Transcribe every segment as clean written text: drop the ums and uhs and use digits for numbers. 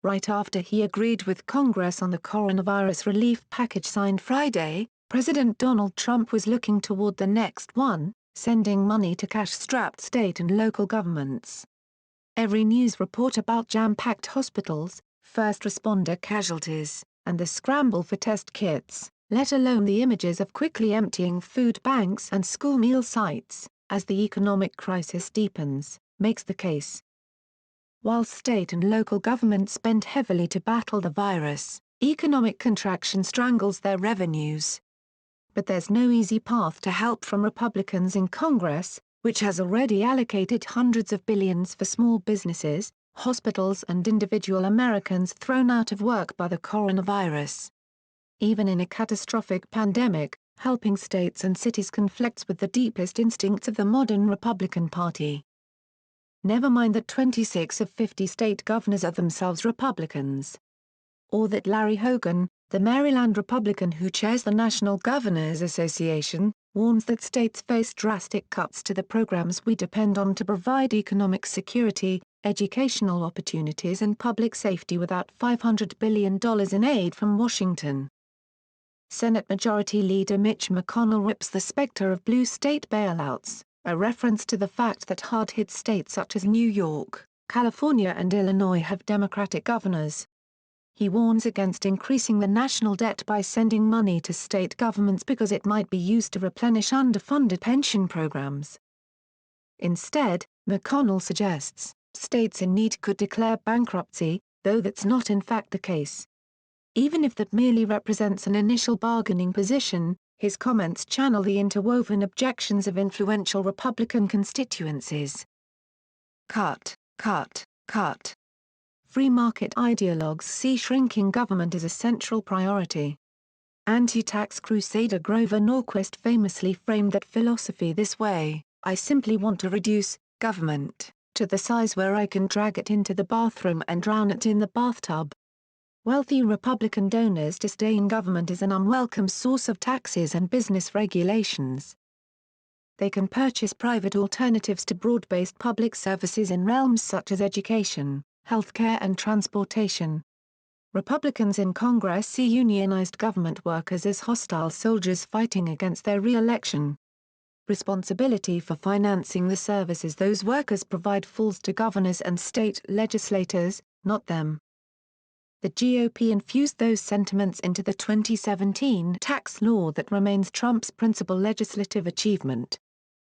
Right after he agreed with Congress on the coronavirus relief package signed Friday, President Donald Trump was looking toward the next one, sending money to cash-strapped state and local governments. Every news report about jam-packed hospitals, first responder casualties, and the scramble for test kits, let alone the images of quickly emptying food banks and school meal sites, as the economic crisis deepens, makes the case. While state and local governments spend heavily to battle the virus, economic contraction strangles their revenues. But there's no easy path to help from Republicans in Congress, which has already allocated hundreds of billions for small businesses, hospitals and individual Americans thrown out of work by the coronavirus. Even in a catastrophic pandemic, helping states and cities conflicts with the deepest instincts of the modern Republican Party. Never mind that 26 of 50 state governors are themselves Republicans. Or that Larry Hogan, the Maryland Republican who chairs the National Governors Association, warns that states face drastic cuts to the programs we depend on to provide economic security, educational opportunities and public safety without $500 billion in aid from Washington. Senate Majority Leader Mitch McConnell rips the specter of blue state bailouts, a reference to the fact that hard-hit states such as New York, California and Illinois have Democratic governors. He warns against increasing the national debt by sending money to state governments because it might be used to replenish underfunded pension programs. Instead, McConnell suggests, states in need could declare bankruptcy, though that's not in fact the case. Even if that merely represents an initial bargaining position, his comments channel the interwoven objections of influential Republican constituencies. Cut, cut, cut. Free market ideologues see shrinking government as a central priority. Anti-tax crusader Grover Norquist famously framed that philosophy this way: I simply want to reduce government to the size where I can drag it into the bathroom and drown it in the bathtub. Wealthy Republican donors disdain government as an unwelcome source of taxes and business regulations. They can purchase private alternatives to broad-based public services in realms such as education, healthcare and transportation. Republicans in Congress see unionized government workers as hostile soldiers fighting against their re-election. Responsibility for financing the services those workers provide falls to governors and state legislators, not them. The GOP infused those sentiments into the 2017 tax law that remains Trump's principal legislative achievement.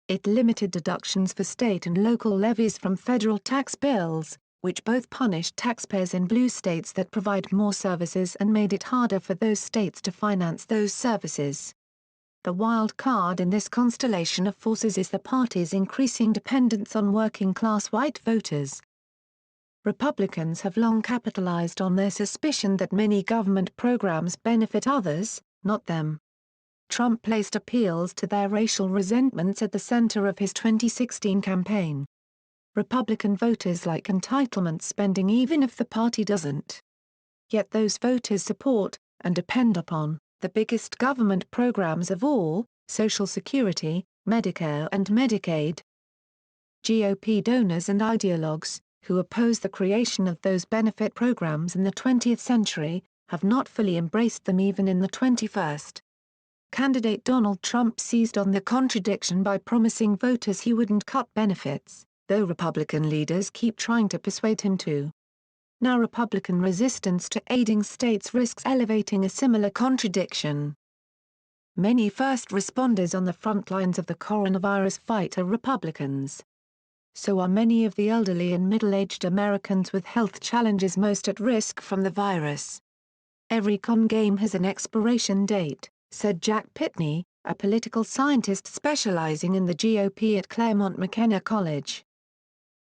It limited deductions for state and local levies from federal tax bills, which both punished taxpayers in blue states that provide more services and made it harder for those states to finance those services. The wild card in this constellation of forces is the party's increasing dependence on working-class white voters. Republicans have long capitalized on their suspicion that many government programs benefit others, not them. Trump placed appeals to their racial resentments at the center of his 2016 campaign. Republican voters like entitlement spending even if the party doesn't. Yet those voters support, and depend upon, the biggest government programs of all, Social Security, Medicare and Medicaid. GOP donors and ideologues, who oppose the creation of those benefit programs in the 20th century, have not fully embraced them even in the 21st. Candidate Donald Trump seized on the contradiction by promising voters he wouldn't cut benefits, though Republican leaders keep trying to persuade him to. Now Republican resistance to aiding states risks elevating a similar contradiction. Many first responders on the front lines of the coronavirus fight are Republicans. So are many of the elderly and middle-aged Americans with health challenges most at risk from the virus. Every con game has an expiration date, said Jack Pitney, a political scientist specializing in the GOP at Claremont McKenna College.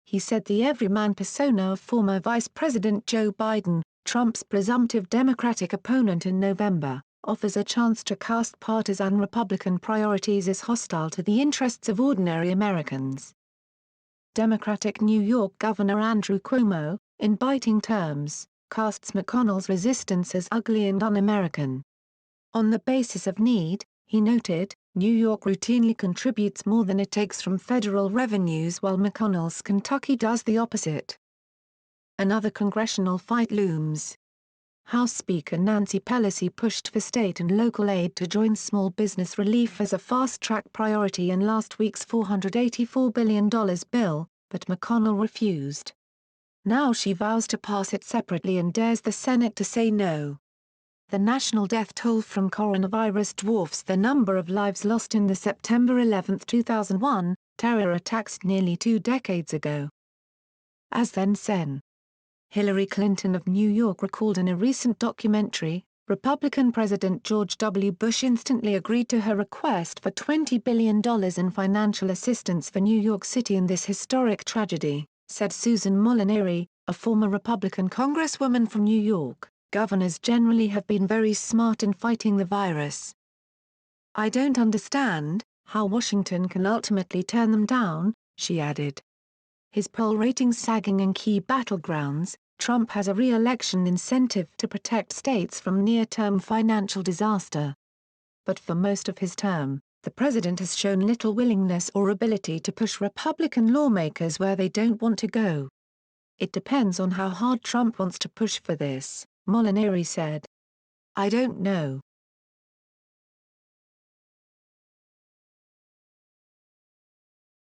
He said the everyman persona of former Vice President Joe Biden, Trump's presumptive Democratic opponent in November, offers a chance to cast partisan Republican priorities as hostile to the interests of ordinary Americans. Democratic New York Governor Andrew Cuomo, in biting terms, casts McConnell's resistance as ugly and un-American. On the basis of need, he noted, New York routinely contributes more than it takes from federal revenues while McConnell's Kentucky does the opposite. Another congressional fight looms. House Speaker Nancy Pelosi pushed for state and local aid to join small business relief as a fast-track priority in last week's $484 billion bill, but McConnell refused. Now she vows to pass it separately and dares the Senate to say no. The national death toll from coronavirus dwarfs the number of lives lost in the September 11, 2001, terror attacks nearly 2 decades ago. As then Sen. Hillary Clinton of New York recalled in a recent documentary, Republican President George W. Bush instantly agreed to her request for $20 billion in financial assistance for New York City in this historic tragedy, said Susan Molinari, a former Republican congresswoman from New York. Governors generally have been very smart in fighting the virus. I don't understand how Washington can ultimately turn them down, she added. His poll ratings sagging in key battlegrounds, Trump has a re-election incentive to protect states from near-term financial disaster. But for most of his term, the president has shown little willingness or ability to push Republican lawmakers where they don't want to go. It depends on how hard Trump wants to push for this, Molinari said. I don't know.